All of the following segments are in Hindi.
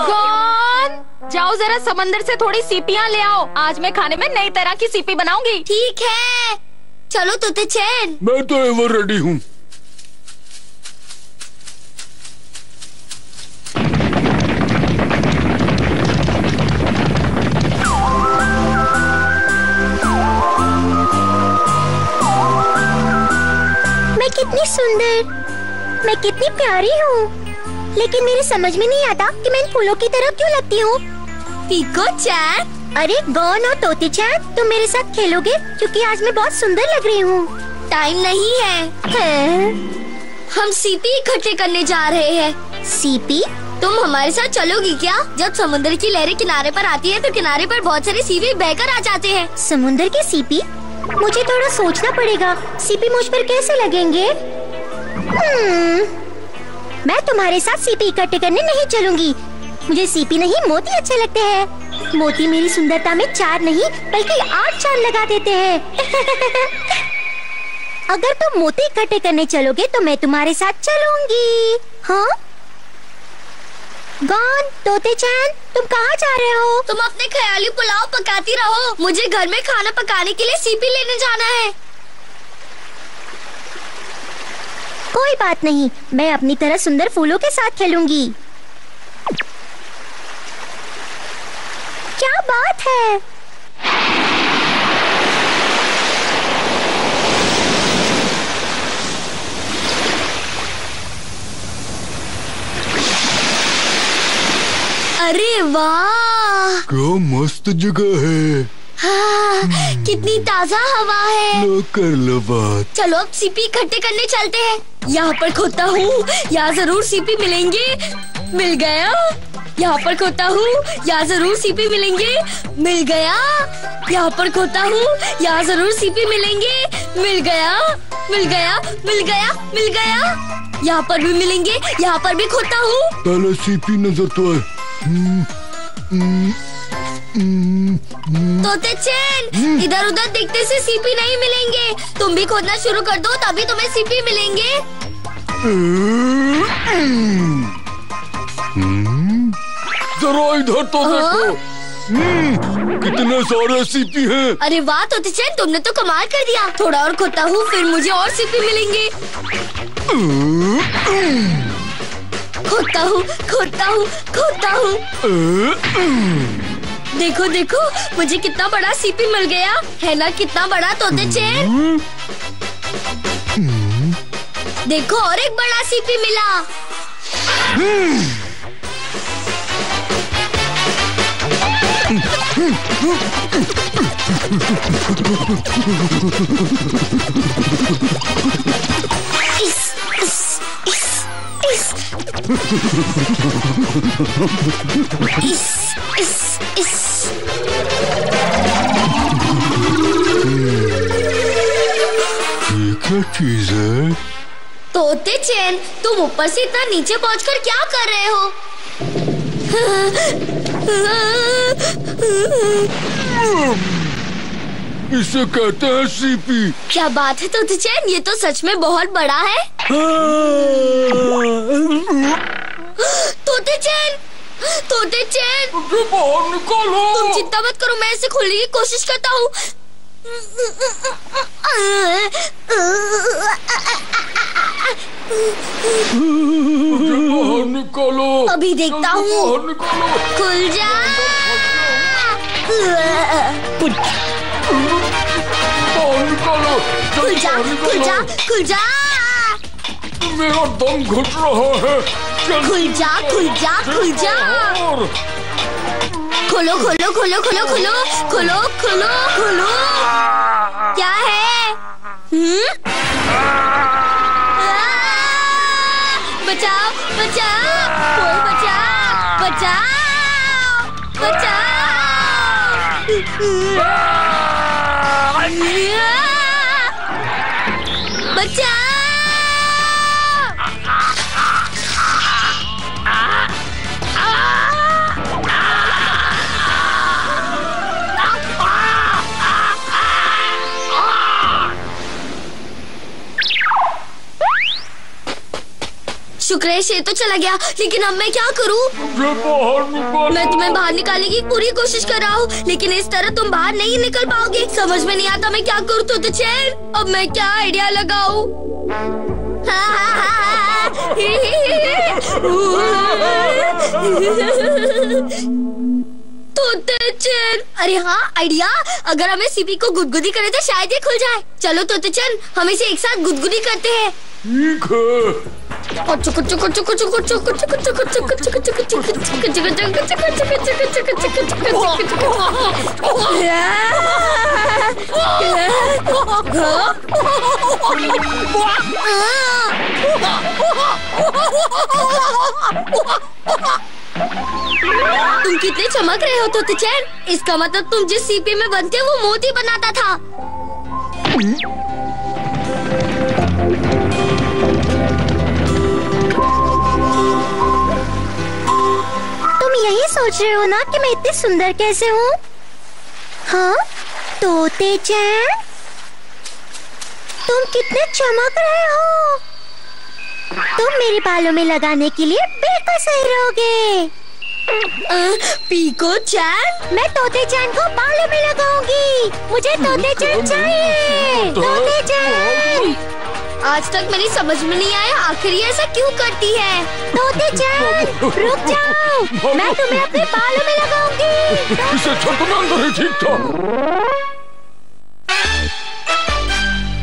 कौन? जाओ जरा समंदर से थोड़ी सीपियाँ ले आओ। आज मैं खाने में नई तरह की सीपी बनाऊंगी। ठीक है, चलो तोते चैन। मैं तो एवर रेडी हूँ। मैं कितनी सुंदर, मैं कितनी प्यारी हूँ, लेकिन मेरे समझ में नहीं आता कि मैं इन फूलों की तरफ क्यों लगती हूँ। पीको चैन। अरे गौन और तोते चैन, तुम मेरे साथ खेलोगे क्योंकि आज मैं बहुत सुंदर लग रही हूँ। टाइम नहीं है। हम सीपी इकट्ठे करने जा रहे हैं। सीपी? तुम हमारे साथ चलोगी क्या? जब समुद्र की लहरें किनारे पर आती है तो किनारे पर बहुत सारे सीपी बहकर आ जाते हैं। समुद्र के सीपी? मुझे थोड़ा सोचना पड़ेगा। सीपी मुझ पर कैसे लगेंगे? मैं तुम्हारे साथ सीपी इकट्ठे करने नहीं चलूंगी। मुझे सीपी नहीं, मोती अच्छे लगते हैं। मोती मेरी सुंदरता में 4 नहीं बल्कि 8 चांद लगा देते हैं। अगर तुम मोती इकट्ठे करने चलोगे तो मैं तुम्हारे साथ चलूंगी। हाँ? गौन, तोते चैन, तुम कहाँ जा रहे हो? तुम अपने ख्याली पुलाव पकाती रहो। मुझे घर में खाना पकाने के लिए सीपी लेने जाना है। कोई बात नहीं, मैं अपनी तरह सुंदर फूलों के साथ खेलूंगी। क्या बात है? अरे वाह, क्या मस्त जगह है। हाँ, कितनी ताजा हवा है। लो कर लो बात। चलो अब सीपी इकट्ठे करने चलते हैं। यहाँ पर खोता हूँ, यहाँ जरूर सीपी मिलेंगे। मिल गया। यहाँ पर खोता हूँ, यहाँ जरूर सीपी मिलेंगे। मिल गया। यहाँ पर खोता हूँ, यहाँ जरूर सीपी मिलेंगे। मिल गया, मिल गया, मिल गया, मिल गया। यहाँ पर भी मिलेंगे, यहाँ पर भी खोता हूँ। पहले सीपी नजर तो है। तोते चैन, इधर उधर दिखते से सीपी नहीं मिलेंगे। तुम भी खोदना शुरू कर दो, तभी तुम्हें सीपी मिलेंगे। जरा इधर तो देखो। कितने सारे सीपी हैं। अरे वाह तोते चैन, तुमने तो कमाल कर दिया। थोड़ा और खोता हूँ, फिर मुझे और सीपी मिलेंगे। खोता हूँ, खोता हूँ, खोता हूँ। देखो देखो, मुझे कितना बड़ा सीपी मिल गया है ना? कितना बड़ा तोते चैन। देखो और एक बड़ा सीपी मिला। ये क्या चीज है? तोते चैन, तुम ऊपर से इतना नीचे पहुंचकर क्या कर रहे हो? इसे कहते हैं सीपी। क्या बात है तोते चैन, ये तो सच में बहुत बड़ा है। तोते चैन, तोते चैन, बाहर निकालो। तुम चिंता मत करो, मैं इसे खोलने की कोशिश करता हूँ। बाहर निकालो। अभी देखता हूँ। बाहर निकालो। खुल जा। बाहर निकालो। खुल जा, खुल जा, खुल जा। मेरा दम घुट रहा है। खुल जा, खुल जा, खुल जा। खोलो खोलो खोलो खोलो खोलो खोलो खोलो खोलो। क्या है? बचाओ बचाओ, कोई बचाओ, बचाओ बचाओ। बच्चा शुक्र है शेर तो चला गया, लेकिन अब मैं क्या करूं? मैं तुम्हें बाहर निकालने की पूरी कोशिश कर रहा हूँ, लेकिन इस तरह तुम बाहर नहीं निकल पाओगे। समझ में नहीं आता मैं क्या करूँ तो चैन। अब मैं क्या आइडिया लगाऊं? तोते चैन, अरे हाँ आइडिया। अगर हमें सीपी को गुदगुदी करें तो शायद ये खुल जाए। चलो तोते चैन, हम इसे एक साथ गुदगुदी करते हैं। ठीक है। तुम कितने चमक रहे हो तोते चैन। इसका मतलब तुम जिस सीपी में बनते हो वो मोती बनाता था। तुम यही सोच रहे हो ना कि मैं इतनी सुंदर कैसे हूँ? हाँ तोते चैन, तुम कितने चमक रहे हो। तुम मेरे बालों में लगाने के लिए बिल्कुल सही रहोगे। पीको चैन, मैं तोते चैन को बालों में लगाऊंगी। मुझे तोते चैन चाहिए। तोते चैन, आज तक मेरी समझ में नहीं आया आखिर ये ऐसा क्यों करती है। तोते चैन रुक जाओ, मैं तुम्हें अपने बालों में लगाऊंगी। इसे छटना नहीं ठीक था।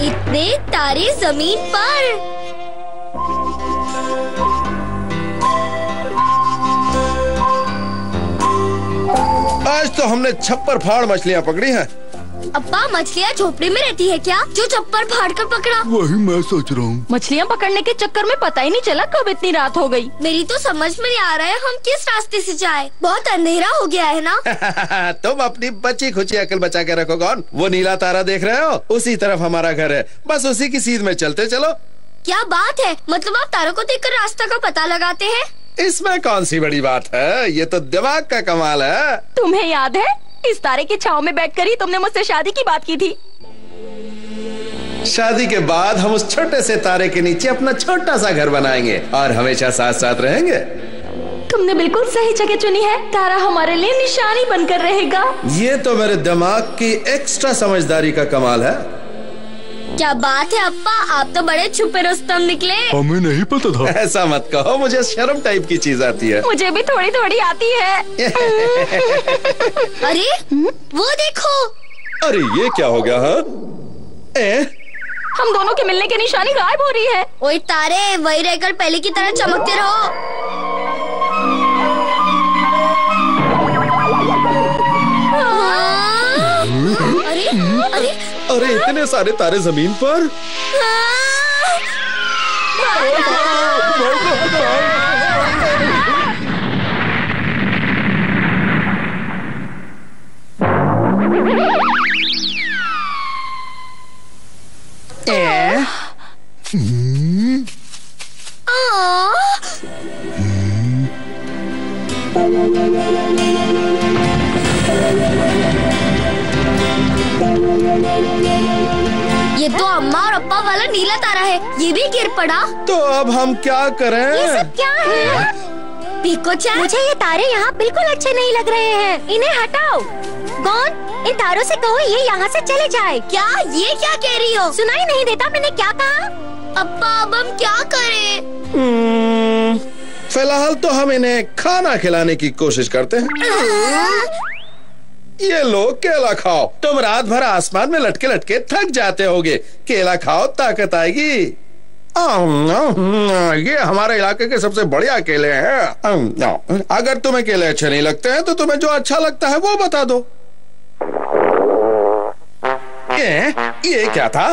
इतने तारे जमीन पर। आज तो हमने छप्पर फाड़ मछलियाँ पकड़ी हैं। अब्बा मछलियाँ झोपड़ी में रहती है क्या, जो छप्पर फाड़ कर पकड़ा? वही मैं सोच रहा हूँ। मछलियाँ पकड़ने के चक्कर में पता ही नहीं चला कब इतनी रात हो गई। मेरी तो समझ में नहीं आ रहा है हम किस रास्ते से जाए। बहुत अंधेरा हो गया है ना। तुम अपनी बच्ची खुची अकल बचा के रखो। कौन वो नीला तारा देख रहे हो? उसी तरफ हमारा घर है, बस उसी की सीध में चलते चलो। क्या बात है, मतलब आप तारों को देखकर रास्ता का पता लगाते हैं? इसमें कौन सी बड़ी बात है, ये तो दिमाग का कमाल है। तुम्हें याद है इस तारे की छांव में बैठकर ही तुमने मुझसे शादी की बात की थी। शादी के बाद हम उस छोटे से तारे के नीचे अपना छोटा सा घर बनाएंगे और हमेशा साथ साथ रहेंगे। तुमने बिल्कुल सही जगह चुनी है। तारा हमारे लिए निशानी बनकर रहेगा। ये तो मेरे दिमाग की एक्स्ट्रा समझदारी का कमाल है। क्या बात है अप्पा, आप तो बड़े छुपे रुस्तम निकले। हमें नहीं पता था। ऐसा मत कहो, मुझे शर्म टाइप की चीज आती है। मुझे भी थोड़ी थोड़ी आती है। अरे वो देखो। अरे ये क्या हो गया? हाँ हम दोनों के मिलने की निशानी गायब हो रही है। ओए तारे, वही रहकर पहले की तरह चमकते रहो। अरे अरे अरे इतने सारे तारे जमीन पर। ये तो अम्मा और अप्पा वाला नीला तारा है, ये भी गिर पड़ा। तो अब हम क्या करें? ये सब क्या है? पीको चैन, मुझे ये तारे यहाँ बिल्कुल अच्छे नहीं लग रहे हैं, इन्हें हटाओ। कौन? इन तारों से कहो ये यहाँ से चले जाए। क्या? ये क्या कह रही हो? सुनाई नहीं देता मैंने क्या कहा? अप्पा अब हम क्या करें? फिलहाल तो हम इन्हें खाना खिलाने की कोशिश करते हैं। ये लो केला खाओ। तुम रात भर आसमान में लटके लटके थक जाते होगे, केला खाओ ताकत आएगी। ये हमारे इलाके के सबसे बढ़िया केले हैं। अगर तुम्हें केले अच्छे नहीं लगते हैं तो तुम्हें जो अच्छा लगता है वो बता दो। ये क्या था?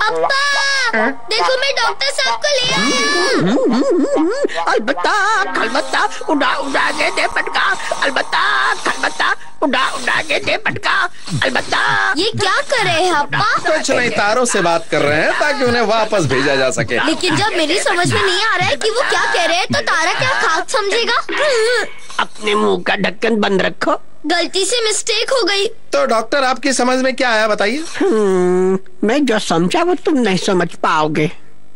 अप्पा देखो मैं डॉक्टर साहब को ले आया। अलबत्ता खलबत्ता उड़ा उड़ा के दे पटका, अलबत्ता खलबत्ता उड़ा उड़ा के दे पटका, अलबत्ता। ये क्या कर रहे हैं अप्पा? कुछ नहीं, तारों से बात कर रहे हैं ताकि उन्हें वापस भेजा जा सके। लेकिन जब मेरी समझ में नहीं आ रहा है कि वो क्या कह रहे हैं तो तारा क्या खाक समझेगा? अपने मुंह का ढक्कन बंद रखो। गलती से मिस्टेक हो गई। तो डॉक्टर आपकी समझ में क्या आया बताइए? मैं जो समझा वो तुम नहीं समझ पाओगे।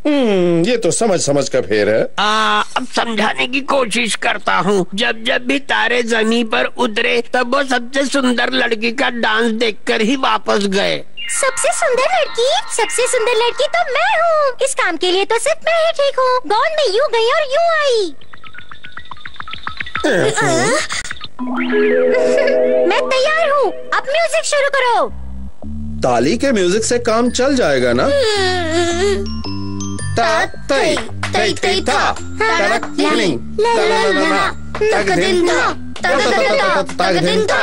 ये तो समझ का फेर है। अब समझाने की कोशिश करता हूँ। जब जब भी तारे जमीन पर उतरे तब वो सबसे सुंदर लड़की का डांस देखकर ही वापस गए। सबसे सुंदर लड़की तो मैं हूँ। इस काम के लिए तो सिर्फ मैं ही ठीक हूँ। गॉन में यूँ गई और यूँ आई। मैं तैयार हूँ, अब म्यूजिक शुरू करो। ताली के म्यूजिक से काम चल जाएगा ना? ता तई तई तई ता तड़क लिंग ला ला ला ला तग दिन ता तग दिन ता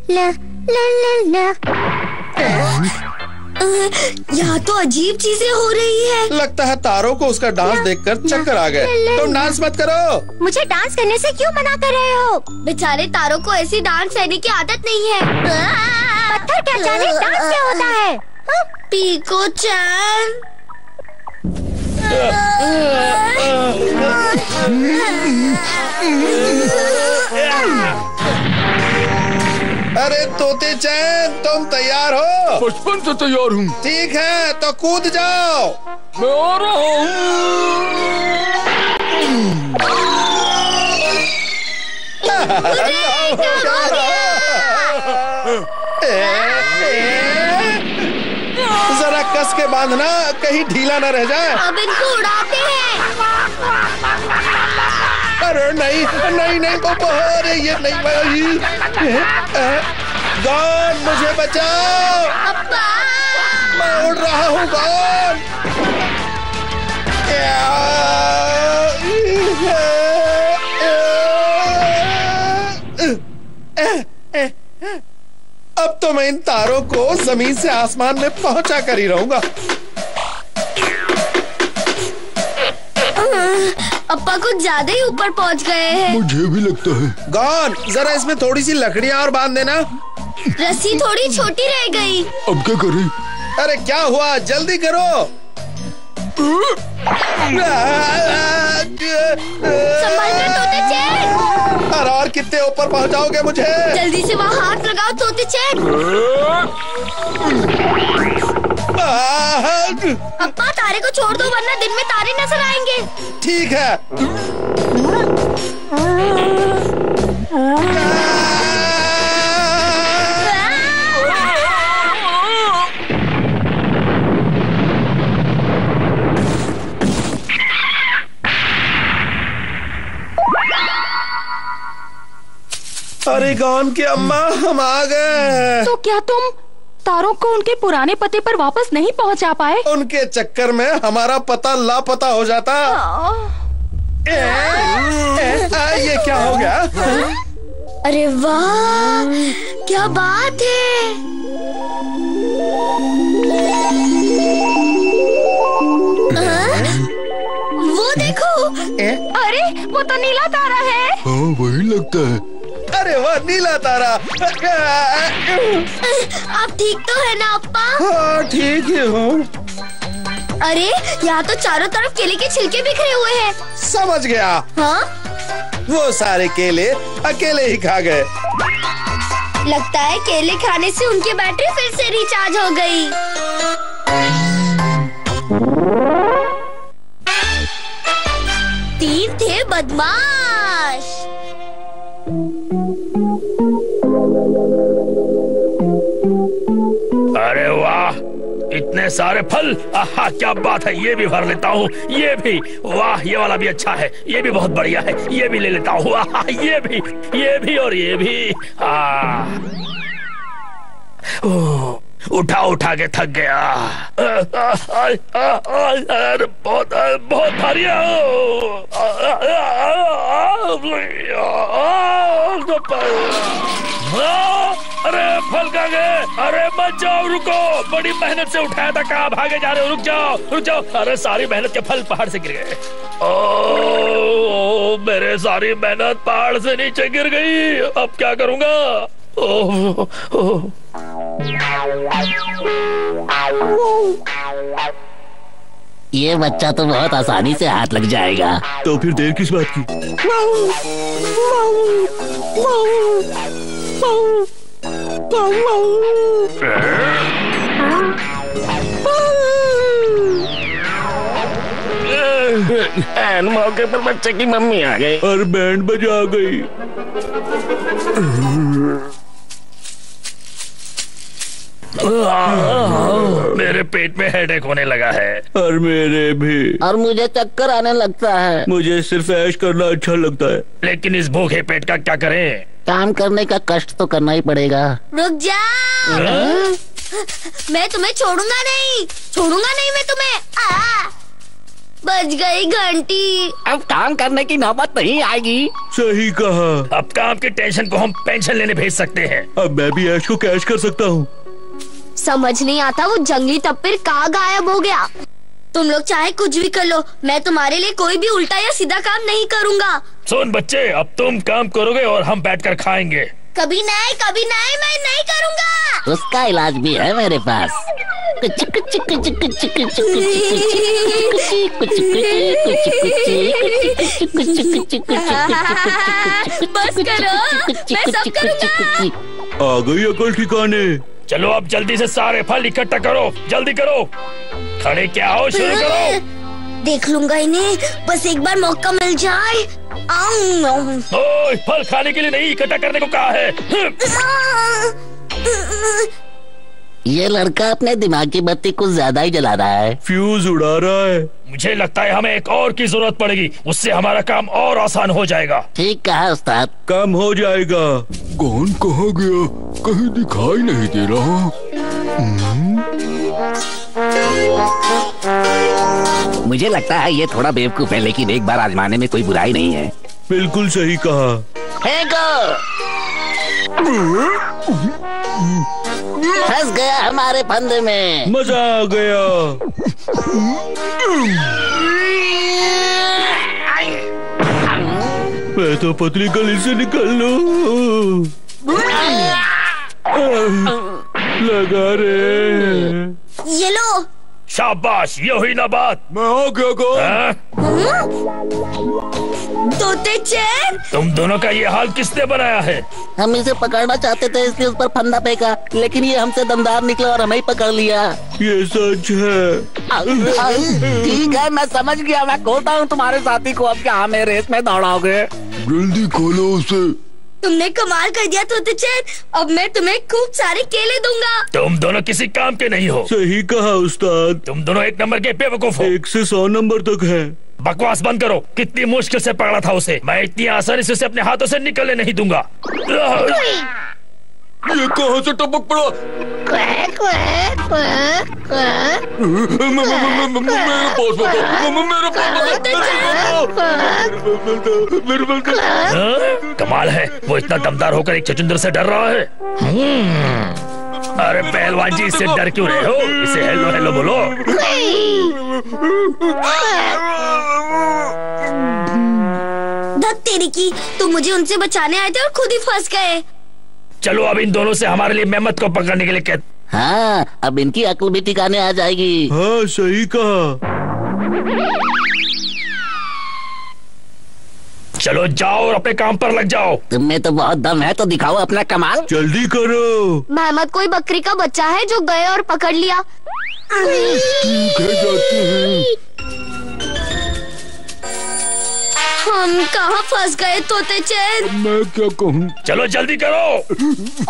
ला ला ला ला। यहाँ तो अजीब चीजें हो रही है। लगता है तारों को उसका डांस देखकर चक्कर आ गए। तुम डांस मत करो। मुझे डांस करने से क्यों मना कर रहे हो? बेचारे तारों को ऐसी डांस सहने की आदत नहीं है। पत्थर क्या जाने डांस क्या होता है? पीको चैन। अरे तोते चैन, तुम तैयार हो? बचपन से तैयार हूँ। ठीक है तो कूद जाओ। मैं आ रहा हूँ। जरा कस के बांधना, कहीं ढीला न रह जाए। अब इनको उड़ाते हैं। अरे नहीं नहीं नहीं अरे ये नहीं भाई। गॉन मुझे बचाओ, मैं उड़ रहा हूँ। गॉन अब तो मैं इन तारों को जमीन से आसमान में पहुंचा कर ही रहूंगा। अप्पा कुछ ज्यादा ही ऊपर पहुंच गए हैं। मुझे भी लगता है। गॉन जरा इसमें थोड़ी सी लकड़ियां और बांध देना। रस्सी थोड़ी छोटी रह गई। अब क्या करें? अरे क्या हुआ, जल्दी करो। संभाल कर तोते चैन। और कितने ऊपर पहुंचाओगे मुझे? जल्दी से वहाँ हाथ लगाओ तोते चैन। अप्पा तारे को छोड़ दो वरना दिन में तारे नजर आएंगे। ठीक है। अरे गॉन की अम्मा, हम आ गए। तो क्या तुम तारों को उनके पुराने पते पर वापस नहीं पहुंचा पाए? उनके चक्कर में हमारा पता लापता हो जाता। ये क्या हो गया? अरे वाह, क्या बात है। वो देखो। अरे वो तो नीला तारा है। हाँ वही लगता है। अरे वाह, नीला तारा। आप ठीक तो है ना अप्पा? हाँ ठीक ही हूँ। अरे यहाँ तो चारों तरफ केले के छिलके बिखरे हुए हैं। समझ गया। हाँ? वो सारे केले अकेले ही खा गए। लगता है केले खाने से उनकी बैटरी फिर से रिचार्ज हो गई। तीन थे बदमाश। अरे वाह, इतने सारे फल। आहा क्या बात है, ये भी भर लेता हूँ। ये भी, वाह ये वाला भी अच्छा है, ये भी बहुत बढ़िया है, ये भी ले लेता हूँ। आहा ये भी और ये भी। उठा उठा के थक गया। अरे बहुत बहुत भारी है। अरे फल कहाँ गए? अरे मत जाओ, रुको, बड़ी मेहनत से उठाया था, कहाँ भागे जा रहे हो? रुक जाओ, रुक जाओ। अरे सारी मेहनत के फल पहाड़ से गिर गए। ओ, मेरे सारी मेहनत पहाड़ से नीचे गिर गई। अब क्या करूँगा? ओह, ओह। ये बच्चा तो बहुत आसानी से हाथ लग जाएगा। तो फिर देर किस बात की? मौके पर बच्चे की मम्मी आ गई और बैंड बजा गई। मेरे पेट में हेडेक होने लगा है। और मेरे भी। और मुझे चक्कर आने लगता है। मुझे सिर्फ ऐश करना अच्छा लगता है। लेकिन इस भूखे पेट का क्या करें? काम करने का कष्ट तो करना ही पड़ेगा। रुक जा, मैं तुम्हें छोड़ूंगा नहीं मैं तुम्हें। बज गई घंटी। अब काम करने की नौबत नहीं आएगी। सही कहा। अब काम की टेंशन को हम पेंशन लेने भेज सकते हैं। अब मैं भी ऐश को कैश कर सकता हूँ। समझ नहीं आता वो जंगली टप्पर कहाँ गायब हो गया। तुम लोग चाहे कुछ भी कर लो, मैं तुम्हारे लिए कोई भी उल्टा या सीधा काम नहीं करूँगा। सुन बच्चे, अब तुम काम करोगे और हम बैठकर खाएंगे। कभी नहीं, मैं नहीं करूँगा। उसका इलाज भी है मेरे पास। बस करो, मैं सब करूँगा। आ गई अकल ठिकाने। चलो अब जल्दी से सारे फल इकट्ठा करो, जल्दी करो। खड़े क्या हो, शुरू करो। देख लूंगा इन्हें, बस एक बार मौका मिल जाए। ओए, फल खाने के लिए नहीं, इकट्ठा करने को कहा है। ये लड़का अपने दिमाग की बत्ती कुछ ज्यादा ही जला रहा है। फ्यूज उड़ा रहा है। मुझे लगता है हमें एक और की जरूरत पड़ेगी, उससे हमारा काम और आसान हो जाएगा। ठीक कहा उस्ताद। काम हो जाएगा। कौन कहाँ गया? कहीं दिखाई नहीं दे रहा। मुझे लगता है ये थोड़ा बेवकूफ है, लेकिन एक बार आजमाने में कोई बुराई नहीं है। बिल्कुल सही कहा। फंस गया हमारे फंदे में। मजा आ गया। मैं तो पतली गली से निकल लूं। लगा रे। ये लो। शाबाश, ये हुई ना बात। मैं आ गया। तोते चैन, तुम दोनों का ये हाल किसने बनाया है? हम इसे पकड़ना चाहते थे, इसलिए उस पर फंदा फेंका, लेकिन ये हमसे दमदार निकला और हमें ही पकड़ लिया। ये सच है। ठीक है, मैं समझ गया। मैं खोलता हूँ तुम्हारे साथी को। अब क्या हमें रेस में दौड़ाओगे? जल्दी खोलो उसे। तुमने कमाल कर दिया तोते चैन। अब मैं तुम्हें खूब सारे केले दूंगा। तुम दोनों किसी काम के नहीं हो। सही कहा उस्ताद। तुम दोनों एक नंबर के बेवकूफ हो। 1 से 100 नंबर तक है। बकवास बंद करो। कितनी मुश्किल से पकड़ा था उसे। मैं इतनी आसानी से उसे अपने हाथों से निकलने नहीं दूंगा। ये कहाँ से टपक पड़ा? कमाल है, वो इतना दमदार होकर एक चचुंदर से डर रहा है। अरे पहलवान जी, इससे डर क्यों रहे हो? इसे हेलो हेलो बोलो। धत तेरी की, तुम मुझे उनसे बचाने आए थे और खुद ही फंस गए। चलो अब इन दोनों से हमारे लिए मेहमत को पकड़ने के लिए कहते। हाँ, अब इनकी अक्ल भी ठिकाने आ जाएगी। हाँ, सही कहा। चलो जाओ और अपने काम पर लग जाओ। तुमने तो बहुत दम है, तो दिखाओ अपना कमाल। जल्दी करो। मेहमत कोई बकरी का बच्चा है जो गए और पकड़ लिया। ठीक है, जाते हैं। हम कहाँ फंस गए तोते चैन? मैं क्या कहूँ? चलो जल्दी करो।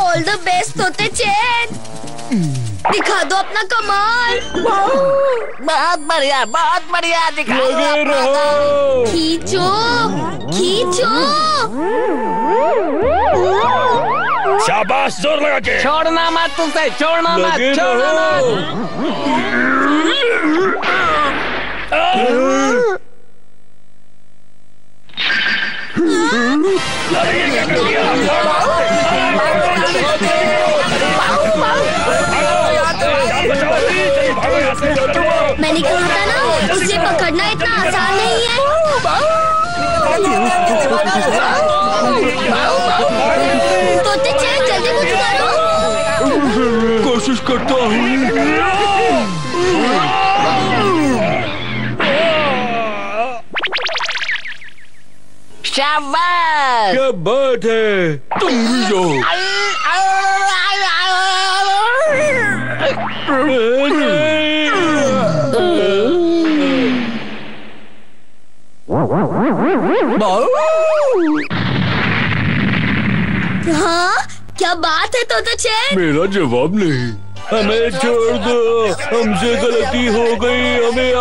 ऑल द बेस्ट तोते चैन। दिखा दो अपना कमाल। बहुत बढ़िया, बहुत बढ़िया। दिखाओ अपना कमाल। खींचो, खींचो। शाबाश, जोर लगा के। छोड़ना मत उसे, छोड़ना मत, छोड़ना मत। अरे ये क्या कर दिया? मैंने कहा था ना, उसे पकड़ना इतना आसान नहीं है। तोते चैन जल्दी कुछ करो। कोशिश करता हूँ। शाबाश। क्या बात है, तुम भी जाओ। हाँ, क्या बात है तोते चैन? मेरा जवाब नहीं। हमें छोड़ दो, हमसे गलती हो गई, हमें